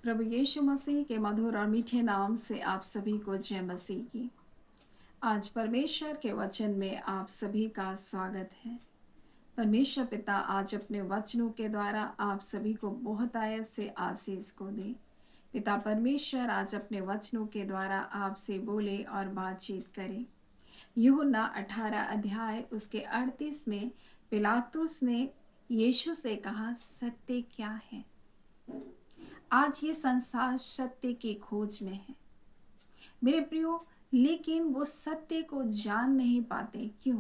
प्रभु यीशु मसीह के मधुर और मीठे नाम से आप सभी को जय मसीह की। आज परमेश्वर के वचन में आप सभी का स्वागत है। परमेश्वर पिता आज अपने वचनों के द्वारा आप सभी को बहुत आयत से आशीष को दे। पिता परमेश्वर आज अपने वचनों के द्वारा आपसे बोले और बातचीत करे। यूहन्ना 18 अध्याय उसके 38 में पिलातुस ने यीशु से कहा, सत्य क्या है? आज ये संसार सत्य की खोज में है मेरे प्रियो, लेकिन वो सत्य को जान नहीं पाते। क्यों?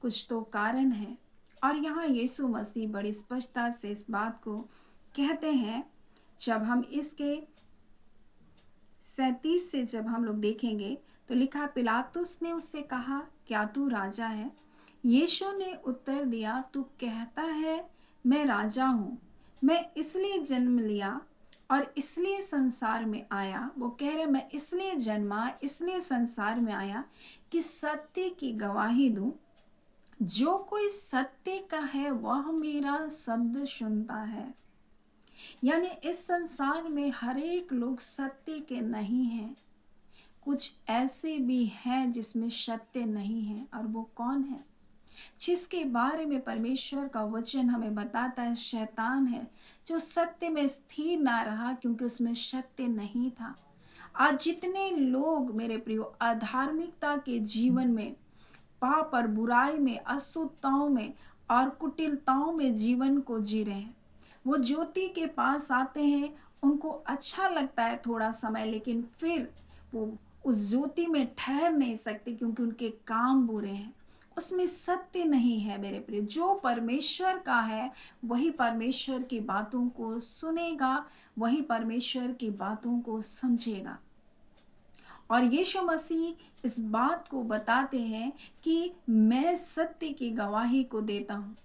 कुछ तो कारण है। और यहाँ यीशु मसीह बड़ी स्पष्टता से इस बात को कहते हैं। जब हम इसके 37 से जब हम लोग देखेंगे तो लिखा, पिलातुस ने उससे कहा, क्या तू राजा है? यीशु ने उत्तर दिया, तू कहता है मैं राजा हूँ। मैं इसलिए जन्म लिया और इसलिए संसार में आया। वो कह रहे, मैं इसलिए जन्मा, इसलिए संसार में आया कि सत्य की गवाही दूं। जो कोई सत्य का है वह मेरा शब्द सुनता है। यानी इस संसार में हर एक लोग सत्य के नहीं हैं। कुछ ऐसे भी हैं जिसमें सत्य नहीं है। और वो कौन है? जिसके बारे में परमेश्वर का वचन हमें बताता है, शैतान है, जो सत्य में स्थिर ना रहा क्योंकि उसमें सत्य नहीं था। आज जितने लोग मेरे प्रियो अधार्मिकता के जीवन में, पाप और बुराई में, अशुद्धताओं में और कुटिलताओं में जीवन को जी रहे हैं, वो ज्योति के पास आते हैं, उनको अच्छा लगता है थोड़ा समय, लेकिन फिर वो उस ज्योति में ठहर नहीं सकते क्योंकि उनके काम बुरे हैं। उसमें सत्य नहीं है मेरे प्रिय। जो परमेश्वर का है वही परमेश्वर की बातों को सुनेगा, वही परमेश्वर की बातों को समझेगा। और यीशु मसीह इस बात को बताते हैं कि मैं सत्य की गवाही को देता हूँ।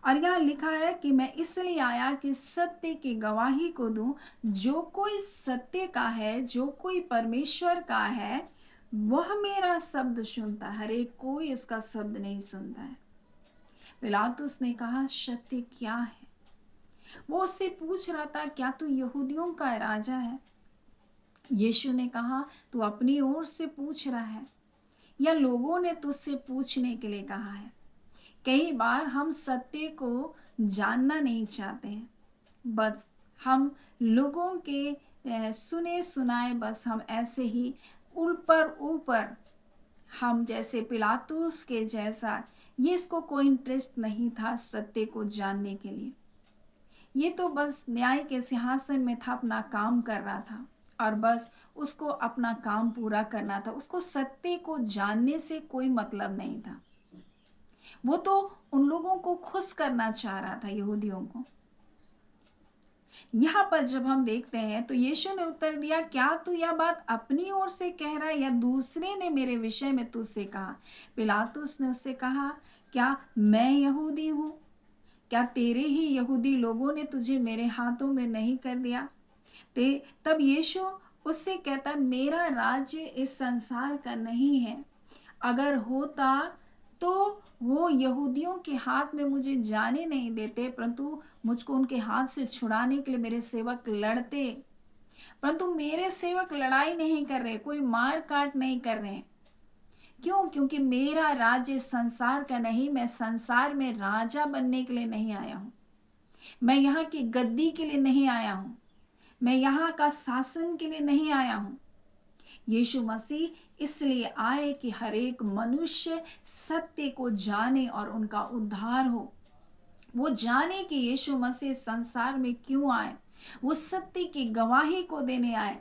और यहाँ लिखा है कि मैं इसलिए आया कि सत्य की गवाही को दूं। जो कोई सत्य का है, जो कोई परमेश्वर का है, वह मेरा शब्द सुनता है। हर एक कोई उसका शब्द नहीं सुनता है। पिलातुस ने कहा, सत्य क्या है? वो उससे पूछ रहा था, क्या तू यहूदियों का राजा है? यीशु ने कहा, तू अपनी ओर से पूछ रहा है या लोगों ने तुझसे पूछने के लिए कहा है? कई बार हम सत्य को जानना नहीं चाहते हैं। बस हम लोगों के सुने सुनाए, बस हम ऐसे ही ऊपर ऊपर, हम जैसे पिलातुस के जैसा, ये इसको कोई इंटरेस्ट नहीं था सत्य को जानने के लिए। ये तो बस न्याय के सिंहासन में था, अपना काम कर रहा था और बस उसको अपना काम पूरा करना था। उसको सत्य को जानने से कोई मतलब नहीं था। वो तो उन लोगों को खुश करना चाह रहा था, यहूदियों को। यहाँ पर जब हम देखते हैं तो यीशु ने उत्तर दिया, क्या तू यह बात अपनी ओर से कह रहा है या दूसरे ने मेरे विषय में तुझसे कहा? पिलातुस ने उससे कहा, क्या मैं यहूदी हूँ? क्या तेरे ही यहूदी लोगों ने तुझे मेरे हाथों में नहीं कर दिया? तब यीशु उससे कहता, मेरा राज्य इस संसार का नहीं है। अगर होता तो वो यहूदियों के हाथ में मुझे जाने नहीं देते, परंतु मुझको उनके हाथ से छुड़ाने के लिए मेरे सेवक लड़ते। परंतु मेरे सेवक लड़ाई नहीं कर रहे, कोई मार काट नहीं कर रहे। क्यों? क्योंकि मेरा राज्य संसार का नहीं। मैं संसार में राजा बनने के लिए नहीं आया हूं। मैं यहाँ की गद्दी के लिए नहीं आया हूं। मैं यहाँ का शासन के लिए नहीं आया हूं। यीशु मसीह इसलिए आए कि हर एक मनुष्य सत्य को जाने और उनका उद्धार हो। वो जाने कि यीशु मसीह संसार में क्यों आए। वो सत्य की गवाही को देने आए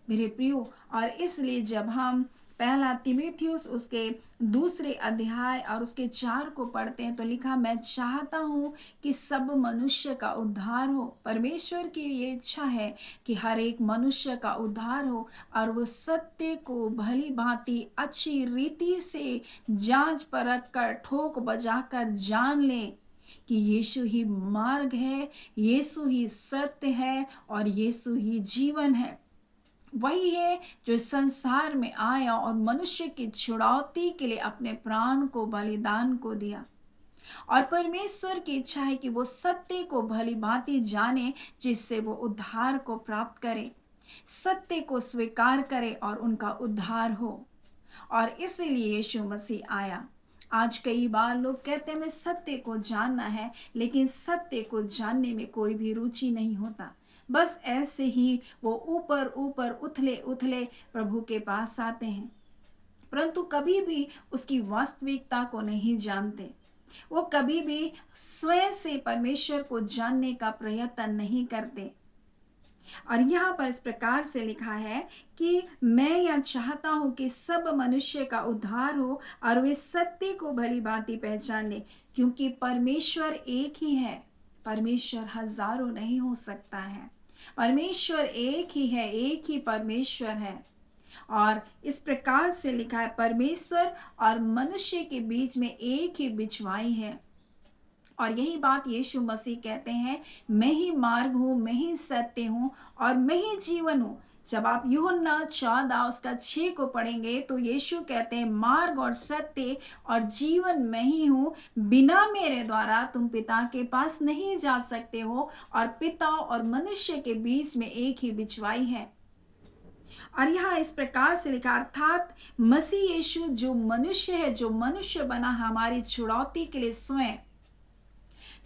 मेरे प्रियो। और इसलिए जब हम पहला तीमुथियुस उसके दूसरे अध्याय और उसके 4 को पढ़ते हैं तो लिखा, मैं चाहता हूँ कि सब मनुष्य का उद्धार हो। परमेश्वर की ये इच्छा है कि हर एक मनुष्य का उद्धार हो और वो सत्य को भली भांति अच्छी रीति से जांच परख कर, ठोक बजाकर जान ले कि यीशु ही मार्ग है, यीशु ही सत्य है और यीशु ही जीवन है। वही है जो संसार में आया और मनुष्य की छुड़ौती के लिए अपने प्राण को बलिदान को दिया। और परमेश्वर की इच्छा है कि वो सत्य को भली भांति जाने, जिससे वो उद्धार को प्राप्त करे, सत्य को स्वीकार करे और उनका उद्धार हो। और इसीलिए यीशु मसीह आया। आज कई बार लोग कहते हैं हमें सत्य को जानना है, लेकिन सत्य को जानने में कोई भी रुचि नहीं होता। बस ऐसे ही वो ऊपर ऊपर उथले उथले प्रभु के पास आते हैं, परंतु कभी भी उसकी वास्तविकता को नहीं जानते। वो कभी भी स्वयं से परमेश्वर को जानने का प्रयत्न नहीं करते। और यहाँ पर इस प्रकार से लिखा है कि मैं यह चाहता हूं कि सब मनुष्य का उद्धार हो और वे सत्य को भली भांति पहचान ले, क्योंकि परमेश्वर एक ही है। परमेश्वर हजारों नहीं हो सकता है। परमेश्वर एक ही है, एक ही परमेश्वर है। और इस प्रकार से लिखा है, परमेश्वर और मनुष्य के बीच में एक ही बिछवाई है। और यही बात यीशु मसीह कहते हैं, मैं ही मार्ग हूँ, मैं ही सत्य हूँ और मैं ही जीवन हूँ। जब आप यूहन्ना 14:6 को पढ़ेंगे तो यीशु कहते हैं, मार्ग और सत्य और जीवन मैं ही हूँ, बिना मेरे द्वारा तुम पिता के पास नहीं जा सकते हो, और पिता और मनुष्य के बीच में एक ही बिछवाई है। और यहाँ इस प्रकार से लिखा, अर्थात मसीह यीशु जो मनुष्य है, जो मनुष्य बना हमारी छुड़ौती के लिए स्वयं,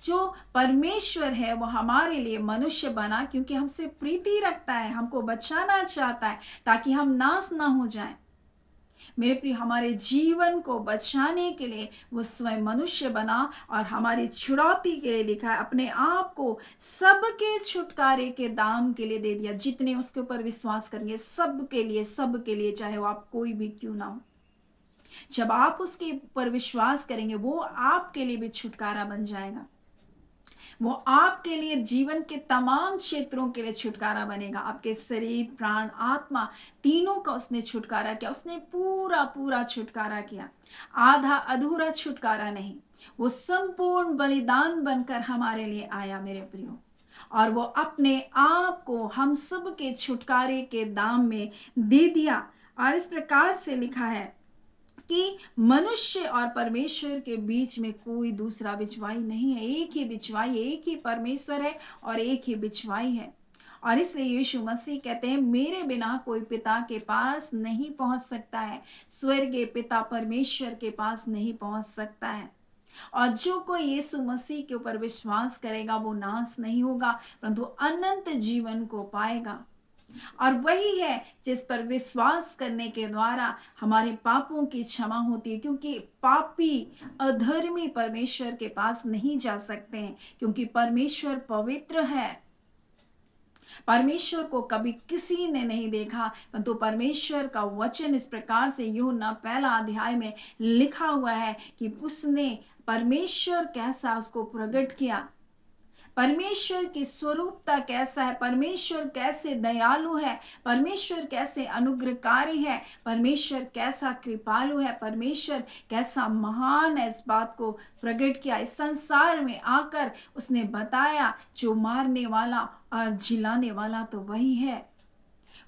जो परमेश्वर है वो हमारे लिए मनुष्य बना, क्योंकि हमसे प्रीति रखता है, हमको बचाना चाहता है ताकि हम नाश ना हो जाएं। मेरे प्रिय, हमारे जीवन को बचाने के लिए वो स्वयं मनुष्य बना और हमारी छुड़ौती के लिए लिखा है, अपने आप को सबके छुटकारे के दाम के लिए दे दिया। जितने उसके ऊपर विश्वास करेंगे, सबके लिए, चाहे वो आप कोई भी क्यों ना हो। जब आप उसके ऊपर विश्वास करेंगे, वो आपके लिए भी छुटकारा बन जाएगा। वो आपके लिए जीवन के तमाम क्षेत्रों के लिए छुटकारा बनेगा। आपके शरीर, प्राण, आत्मा, तीनों का उसने छुटकारा किया। उसने पूरा पूरा छुटकारा किया, आधा अधूरा छुटकारा नहीं। वो संपूर्ण बलिदान बनकर हमारे लिए आया मेरे प्रियो, और वो अपने आप को हम सब के छुटकारे के दाम में दे दिया। और इस प्रकार से लिखा है कि मनुष्य और परमेश्वर के बीच में कोई दूसरा बिछवाई नहीं है। एक ही बिछवाई, एक ही परमेश्वर है और एक ही बिछवाई है। और इसलिए यीशु मसीह कहते हैं, मेरे बिना कोई पिता के पास नहीं पहुंच सकता है, स्वर्गीय पिता परमेश्वर के पास नहीं पहुंच सकता है। और जो कोई यीशु मसीह के ऊपर विश्वास करेगा वो नाश नहीं होगा, परंतु अनंत जीवन को पाएगा। और वही है जिस पर विश्वास करने के द्वारा हमारे पापों की क्षमा होती है, क्योंकि पापी, अधर्मी परमेश्वर के पास नहीं जा सकते हैं, क्योंकि परमेश्वर पवित्र है। परमेश्वर को कभी किसी ने नहीं देखा, परंतु परमेश्वर का वचन इस प्रकार से यूहन्ना 1 अध्याय में लिखा हुआ है कि उसने, परमेश्वर कैसा उसको प्रकट किया, परमेश्वर की स्वरूपता कैसा है, परमेश्वर कैसे दयालु है, परमेश्वर कैसे अनुग्रहकारी है, परमेश्वर कैसा कृपालु है, परमेश्वर कैसा महान है, इस बात को प्रकट किया। इस संसार में आकर उसने बताया, जो मारने वाला और जिलाने वाला तो वही है,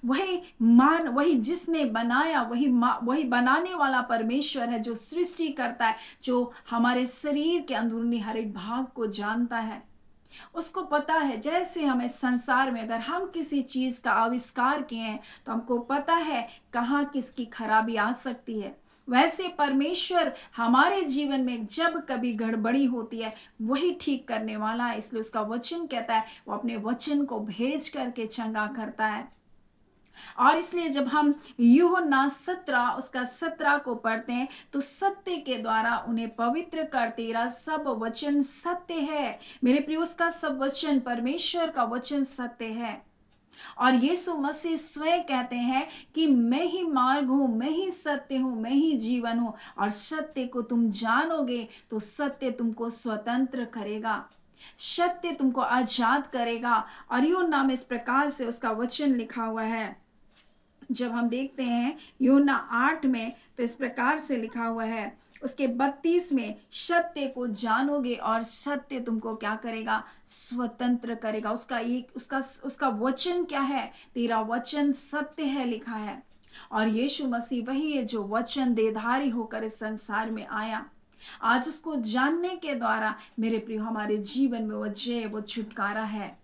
वही जिसने बनाया, वही बनाने वाला परमेश्वर है, जो सृष्टि करता है, जो हमारे शरीर के अंदरूनी हर एक भाग को जानता है। उसको पता है, जैसे हमें संसार में अगर हम किसी चीज का आविष्कार किए हैं तो हमको पता है कहाँ किसकी खराबी आ सकती है, वैसे परमेश्वर हमारे जीवन में जब कभी गड़बड़ी होती है वही ठीक करने वाला है। इसलिए उसका वचन कहता है, वो अपने वचन को भेज करके चंगा करता है। और इसलिए जब हम यूहन्ना 17 को पढ़ते हैं तो सत्य के द्वारा उन्हें पवित्र कर, तेरा सब वचन सत्य है। मेरे प्रिय, उसका सब वचन, परमेश्वर का वचन सत्य है। और यीशु मसीह स्वयं कहते हैं कि मैं ही मार्ग हूं, मैं ही सत्य हूं, मैं ही जीवन हूं, और सत्य को तुम जानोगे तो सत्य तुमको स्वतंत्र करेगा, सत्य तुमको आजाद करेगा। और यूहन्ना में इस प्रकार से उसका वचन लिखा हुआ है। जब हम देखते हैं यूहन्ना 8 में तो इस प्रकार से लिखा हुआ है, उसके 32 में, सत्य को जानोगे और सत्य तुमको क्या करेगा, स्वतंत्र करेगा। उसका वचन क्या है, तेरा वचन सत्य है लिखा है। और यीशु मसीह वही है जो वचन देधारी होकर इस संसार में आया। आज उसको जानने के द्वारा मेरे प्रियो हमारे जीवन में वो जय, वो छुटकारा है।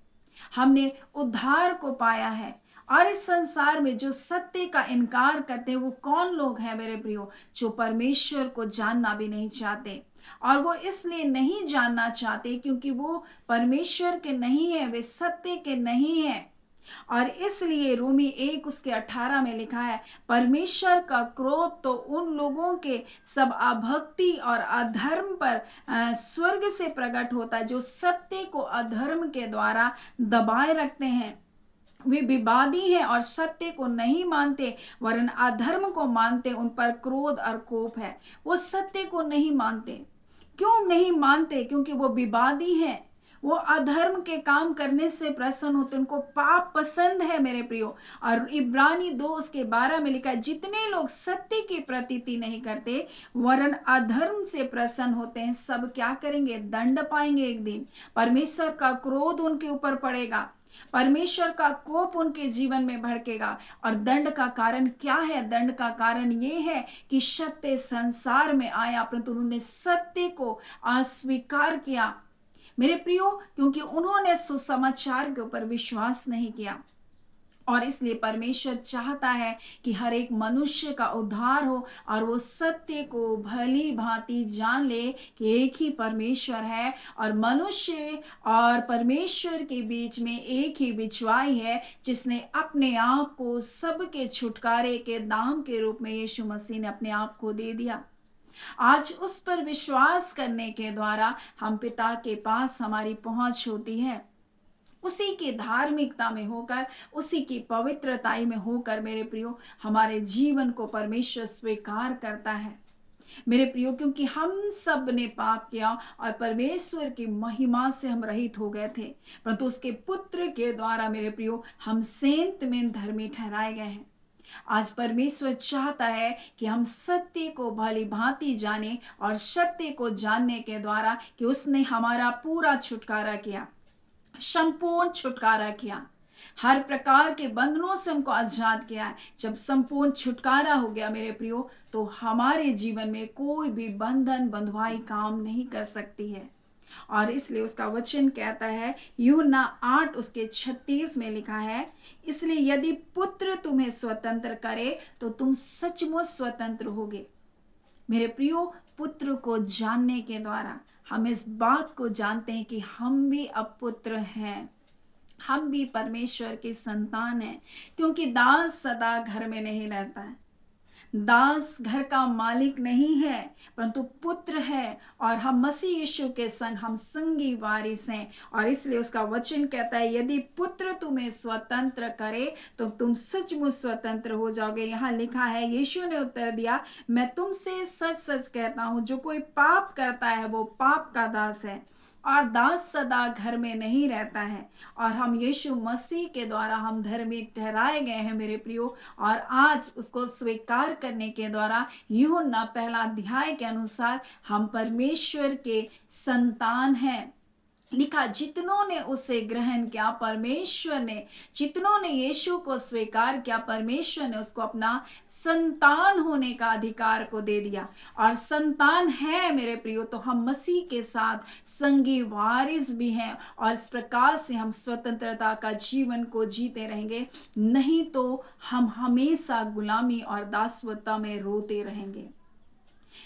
हमने उद्धार को पाया है। और इस संसार में जो सत्य का इनकार करते हैं वो कौन लोग हैं मेरे प्रियो? जो परमेश्वर को जानना भी नहीं चाहते। और वो इसलिए नहीं जानना चाहते क्योंकि वो परमेश्वर के नहीं है, वे सत्य के नहीं है। और इसलिए रोमी 1 उसके 18 में लिखा है, परमेश्वर का क्रोध तो उन लोगों के सब अभक्ति और अधर्म पर स्वर्ग से प्रकट होता है जो सत्य को अधर्म के द्वारा दबाए रखते हैं। वे विवादी हैं और सत्य को नहीं मानते वरन अधर्म को मानते, उन पर क्रोध और कोप है। वो सत्य को नहीं मानते। क्यों नहीं मानते? क्योंकि वो विवादी हैं। वो अधर्म के काम करने से प्रसन्न होते, उनको पाप पसंद है मेरे प्रियो। और इब्रानी 2 उसके 12 में लिखा है, जितने लोग सत्य की प्रतीति नहीं करते वरन अधर्म से प्रसन्न होते हैं, सब क्या करेंगे? दंड पाएंगे एक दिन। परमेश्वर का क्रोध उनके ऊपर पड़ेगा, परमेश्वर का कोप उनके जीवन में भड़केगा। और दंड का कारण क्या है? दंड का कारण ये है कि सत्य संसार में आया परंतु उन्होंने सत्य को अस्वीकार किया मेरे प्रियो, क्योंकि उन्होंने सुसमाचार के ऊपर विश्वास नहीं किया। और इसलिए परमेश्वर चाहता है कि हर एक मनुष्य का उद्धार हो और वो सत्य को भली भांति जान ले कि एक ही परमेश्वर है और मनुष्य और परमेश्वर के बीच में एक ही बिचवाई है, जिसने अपने आप को सबके छुटकारे के दाम के रूप में यीशु मसीह ने अपने आप को दे दिया। आज उस पर विश्वास करने के द्वारा हम पिता के पास हमारी पहुंच होती है। उसी की धार्मिकता में होकर, उसी की पवित्रताई में होकर मेरे प्रियो हमारे जीवन को परमेश्वर स्वीकार करता है मेरे प्रियो, क्योंकि हम सब ने पाप किया और परमेश्वर की महिमा से हम रहित हो गए थे, परंतु उसके पुत्र के द्वारा मेरे प्रियो हम सेंत में धर्मी ठहराए गए हैं। आज परमेश्वर चाहता है कि हम सत्य को भली भांति जाने और सत्य को जानने के द्वारा कि उसने हमारा पूरा छुटकारा किया, संपूर्ण छुटकारा किया, हर प्रकार के बंधनों से हमको आजाद किया है। जब संपूर्ण छुटकारा हो गया मेरे प्रियो, तो हमारे जीवन में कोई भी बंधन बंधुआई काम नहीं कर सकती है। और इसलिए उसका वचन कहता है, यूहन्ना 8 उसके 36 में लिखा है, इसलिए यदि पुत्र तुम्हें स्वतंत्र करे तो तुम सचमुच स्वतंत्र होगे। मेरे प्रियो, पुत्र को जानने के द्वारा हम इस बात को जानते हैं कि हम भी अब पुत्र हैं, हम भी परमेश्वर के संतान हैं। क्योंकि दास सदा घर में नहीं रहता है, दास घर का मालिक नहीं है परंतु पुत्र है, और हम मसीह यीशु के संग हम संगी वारिस हैं। और इसलिए उसका वचन कहता है, यदि पुत्र तुम्हें स्वतंत्र करे तो तुम सचमुच स्वतंत्र हो जाओगे। यहाँ लिखा है, यीशु ने उत्तर दिया, मैं तुमसे सच सच कहता हूँ, जो कोई पाप करता है वो पाप का दास है, और दास सदा घर में नहीं रहता है। और हम यीशु मसीह के द्वारा हम धर्मी ठहराए गए हैं मेरे प्रियो, और आज उसको स्वीकार करने के द्वारा यूहन्ना 1 अध्याय के अनुसार हम परमेश्वर के संतान हैं। लिखा, जितनों ने उसे ग्रहण किया परमेश्वर ने, जितनों ने यीशु को स्वीकार किया परमेश्वर ने उसको अपना संतान होने का अधिकार को दे दिया। और संतान है मेरे प्रियो तो हम मसीह के साथ संगी वारिस भी हैं, और इस प्रकार से हम स्वतंत्रता का जीवन को जीते रहेंगे, नहीं तो हम हमेशा गुलामी और दासवता में रोते रहेंगे।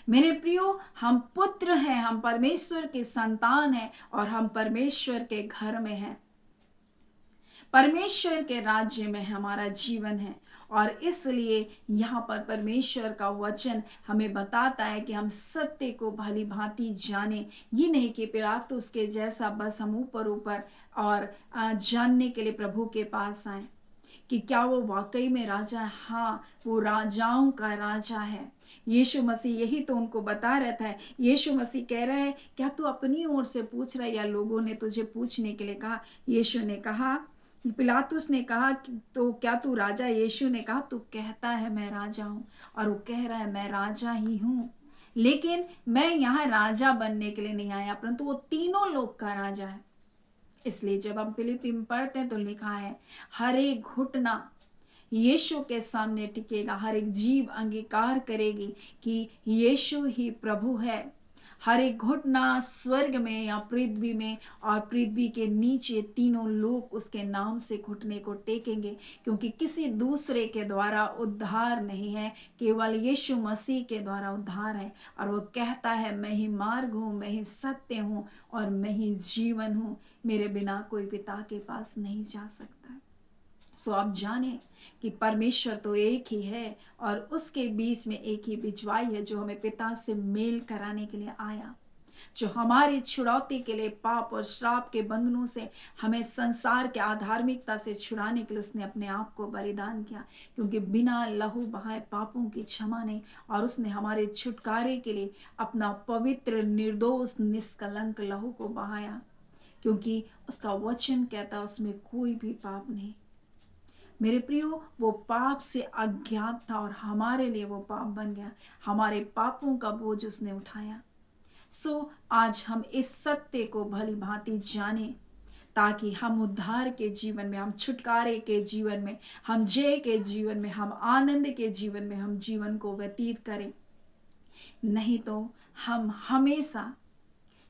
मेरे प्रियो, हम पुत्र हैं, हम परमेश्वर के संतान हैं और हम परमेश्वर के घर में हैं, परमेश्वर के राज्य में हमारा जीवन है। और इसलिए यहाँ पर परमेश्वर का वचन हमें बताता है कि हम सत्य को भली भांति जाने, ये नहीं कि पिलातुस के जैसा बस हम ऊपर ऊपर और जानने के लिए प्रभु के पास आए कि क्या वो वाकई में राजा है। हाँ, वो राजाओं का राजा है। यीशु मसीह यही तो उनको बता रहता है। यीशु मसीह कह रहा है, क्या तू अपनी ओर से पूछ रहा है या लोगों ने तुझे पूछने के लिए कहा? यीशु ने कहा, पिलातुस ने कहा तो क्या तू राजा? यीशु ने कहा, तू कहता है मैं राजा हूँ, और वो कह रहा है मैं राजा ही हूँ, लेकिन मैं यहाँ राजा बनने के लिए नहीं आया, परंतु वो तीनों लोग का राजा है। इसलिए जब हम फिलिप्पी में पढ़ते हैं तो लिखा है, हर एक घुटना यीशु के सामने टिकेगा, हर एक जीभ अंगीकार करेगी कि यीशु ही प्रभु है। हर एक घुटना स्वर्ग में या पृथ्वी में और पृथ्वी के नीचे तीनों लोग उसके नाम से घुटने को टेकेंगे, क्योंकि किसी दूसरे के द्वारा उद्धार नहीं है, केवल यीशु मसीह के द्वारा उद्धार है। और वो कहता है, मैं ही मार्ग हूँ, मैं ही सत्य हूँ और मैं ही जीवन हूँ, मेरे बिना कोई पिता के पास नहीं जा सकता। सो आप जाने कि परमेश्वर तो एक ही है और उसके बीच में एक ही बिचवाई है जो हमें पिता से मेल कराने के लिए आया, जो हमारी छुड़ौती के लिए पाप और श्राप के बंधनों से हमें संसार के अधार्मिकता से छुड़ाने के लिए उसने अपने आप को बलिदान किया, क्योंकि बिना लहू बहाए पापों की क्षमा नहीं। और उसने हमारे छुटकारे के लिए अपना पवित्र निर्दोष निष्कलंक लहू को बहाया, क्योंकि उसका वचन कहता उसमें कोई भी पाप नहीं। मेरे प्रियो, वो पाप से अज्ञात था और हमारे लिए वो पाप बन गया, हमारे पापों का बोझ उसने उठाया। सो आज हम इस सत्य को भली भांति जाने, ताकि हम उद्धार के जीवन में, हम छुटकारे के जीवन में, हम जय के जीवन में, हम आनंद के जीवन में हम जीवन को व्यतीत करें। नहीं तो हम हमेशा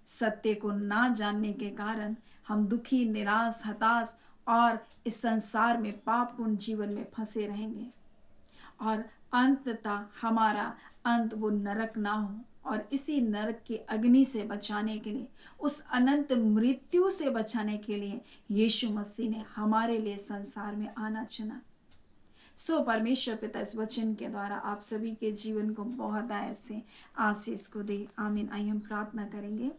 सत्य को ना जानने के कारण हम दुखी, निराश, हताश और इस संसार में पापपूर्ण जीवन में फंसे रहेंगे, और अंततः हमारा अंत वो नरक ना हो। और इसी नरक की अग्नि से बचाने के लिए, उस अनंत मृत्यु से बचाने के लिए यीशु मसीह ने हमारे लिए संसार में आना चुना। सो परमेश्वर पिता इस वचन के द्वारा आप सभी के जीवन को बहुत ऐसे आशीष को दे। आमीन। आइए हम प्रार्थना करेंगे।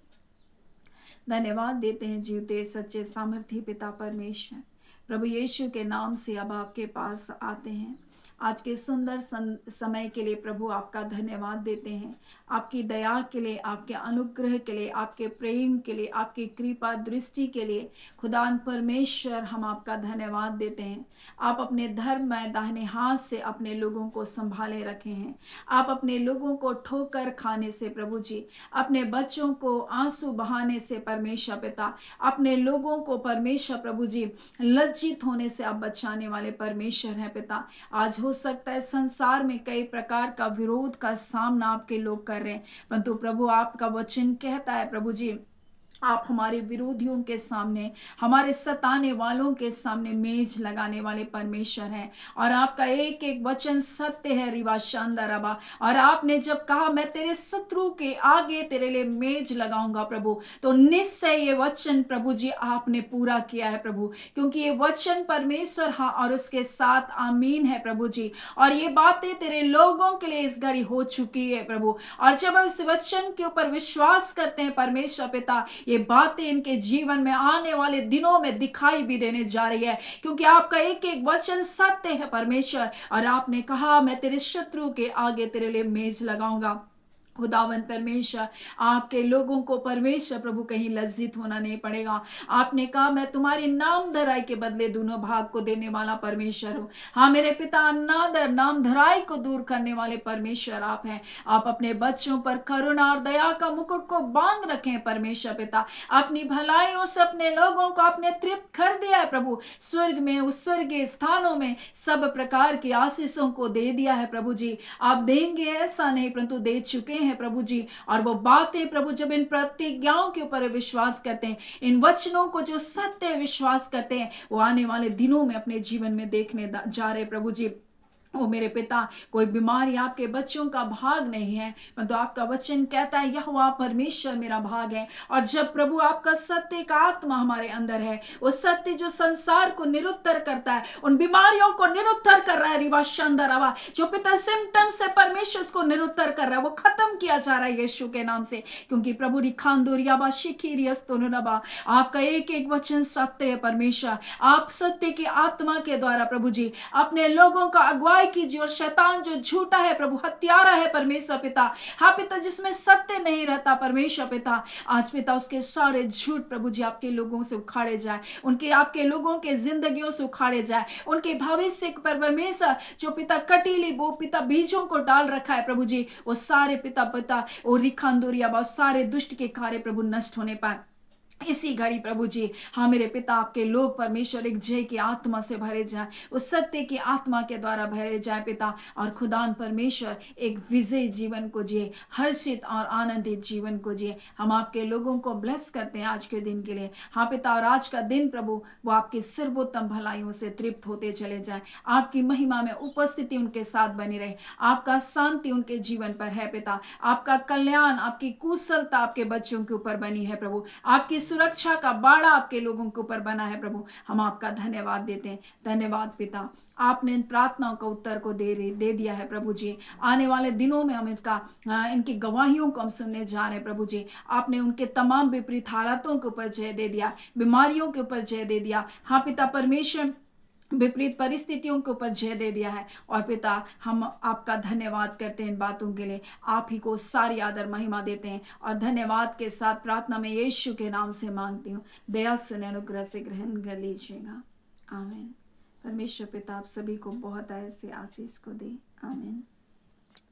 धन्यवाद देते हैं जीवते सच्चे सामर्थ्य पिता परमेश्वर, प्रभु यीशु के नाम से अब आपके पास आते हैं। आज के सुंदर समय के लिए प्रभु आपका धन्यवाद देते हैं, आपकी दया के लिए, आपके अनुग्रह के लिए, आपके प्रेम के लिए, आपकी कृपा दृष्टि के लिए खुदान परमेश्वर हम आपका धन्यवाद देते हैं। आप अपने धर्म में दाहिने हाथ से अपने लोगों को संभाले रखे हैं। आप अपने लोगों को ठोकर खाने से प्रभु जी, अपने बच्चों को आंसू बहाने से परमेश्वर पिता, अपने लोगों को परमेश्वर प्रभु जी लज्जित होने से आप बचाने वाले परमेश्वर हैं पिता। आज हो सकता है संसार में कई प्रकार का विरोध का सामना आपके लोग कर रहे हैं, परंतु प्रभु आपका वचन कहता है प्रभु जी, आप हमारे विरोधियों के सामने, हमारे सताने वालों के सामने मेज लगाने वाले परमेश्वर हैं। और आपका एक एक वचन सत्य है रिवा शानदार रबा। और आपने जब कहा मैं तेरे शत्रु के आगे तेरे लिए मेज लगाऊंगा प्रभु, तो निश्चय ये वचन प्रभु जी आपने पूरा किया है प्रभु, क्योंकि ये वचन परमेश्वर हाँ और उसके साथ आमीन है प्रभु जी। और ये बातें तेरे लोगों के लिए इस घड़ी हो चुकी है प्रभु। और जब हम इस वचन के ऊपर विश्वास करते हैं परमेश्वर पिता, ये बातें इनके जीवन में आने वाले दिनों में दिखाई भी देने जा रही है, क्योंकि आपका एक एक वचन सत्य है परमेश्वर। और आपने कहा मैं तेरे शत्रु के आगे तेरे लिए मेज लगाऊंगा। खुदावन परमेश्वर, आपके लोगों को परमेश्वर प्रभु कहीं लज्जित होना नहीं पड़ेगा। आपने कहा मैं तुम्हारी नाम धराई के बदले दोनों भाग को देने वाला परमेश्वर हूँ। हाँ मेरे पिता, नाम धराई को दूर करने वाले परमेश्वर आप हैं। आप अपने बच्चों पर करुणा और दया का मुकुट को बांध रखें परमेश्वर पिता। अपनी भलाइयों से अपने लोगों को आपने तृप्त कर दिया है प्रभु। स्वर्ग में, उस स्वर्गीय स्थानों में सब प्रकार की आशीषों को दे दिया है प्रभु जी। आप देंगे ऐसा नहीं, परंतु दे चुके हैं प्रभु जी। और वो बातें प्रभु जब इन प्रतिज्ञाओं के ऊपर विश्वास करते हैं, इन वचनों को जो सत्य विश्वास करते हैं, वो आने वाले दिनों में अपने जीवन में देखने जा रहे प्रभु जी। ओ मेरे पिता, कोई बीमारी आपके बच्चों का भाग नहीं है, परंतु आपका वचन कहता है यहोवा परमेश्वर मेरा भाग है। और जब प्रभु आपका सत्य का आत्मा हमारे अंदर है, वो सत्य जो संसार को निरुत्तर करता है, उन बीमारियों को निरुत्तर कर रहा है रिवा शानदार, जो पिता सिम्टम से परमेश्वर को निरुत्तर कर रहा है, वो खत्म किया जा रहा है यीशु के नाम से। क्योंकि प्रभु रिखांदोरियाबा शिखीरियस्तोनुरबा, आपका एक एक वचन सत्य है परमेश्वर। आप सत्य की आत्मा के द्वारा प्रभु जी अपने लोगों का अगुवाई कीजिए। और शैतान जो झूठा है प्रभु, हत्यारा है परमेश्वर पिता, हाँ पिता, जिसमें सत्य नहीं रहता परमेश्वर पिता, आज पिता उसके सारे झूठ प्रभु जी आपके लोगों से उखाड़े जाए, उनके आपके लोगों के जिंदगियों से उखाड़े जाए, उनके भविष्य पर परमेश्वर जो पिता कटीली वो पिता बीजों को डाल रखा है प्रभु जी, वो सारे पिता वो रिखांदोरिया सारे दुष्ट के कार्य प्रभु नष्ट होने पाए। इसी घड़ी प्रभु जी, हाँ मेरे पिता, आपके लोग परमेश्वर एक जय की आत्मा से भरे जाएं, उस सत्य की आत्मा के द्वारा भरे जाएं पिता, और खुदान परमेश्वर एक विजयी जीवन को जिए, हर्षित और आनंदित जीवन को जिए। हम आपके लोगों को ब्लेस करते हैं आज के दिन के लिए। हाँ पिता, और आज का दिन प्रभु वो आपकी सर्वोत्तम भलाइयों से तृप्त होते चले जाएं, आपकी महिमा में उपस्थिति उनके साथ बनी रहे, आपका शांति उनके जीवन पर है पिता, आपका कल्याण, आपकी कुशलता आपके बच्चों के ऊपर बनी है प्रभु, आपकी सुरक्षा का बाड़ा आपके लोगों के ऊपर बना है प्रभु। हम आपका धन्यवाद देते हैं। धन्यवाद पिता, आपने इन प्रार्थनाओं का उत्तर को दे दिया है प्रभु जी। आने वाले दिनों में हम इनकी गवाहियों को हम सुनने जा रहे हैं प्रभु जी। आपने उनके तमाम विपरीत हालातों के ऊपर जय दे दिया, बीमारियों के ऊपर जय दे दिया। हाँ पिता परमेश्वर, विपरीत परिस्थितियों के ऊपर जय दे दिया है। और पिता, हम आपका धन्यवाद करते हैं इन बातों के लिए, आप ही को सारी आदर महिमा देते हैं, और धन्यवाद के साथ प्रार्थना में यीशु के नाम से मांगती हूँ। दया सुने, अनुग्रह से ग्रहण कर लीजिएगा। आमीन। परमेश्वर पिता आप सभी को बहुत ऐसे आशीष को दे। आमीन।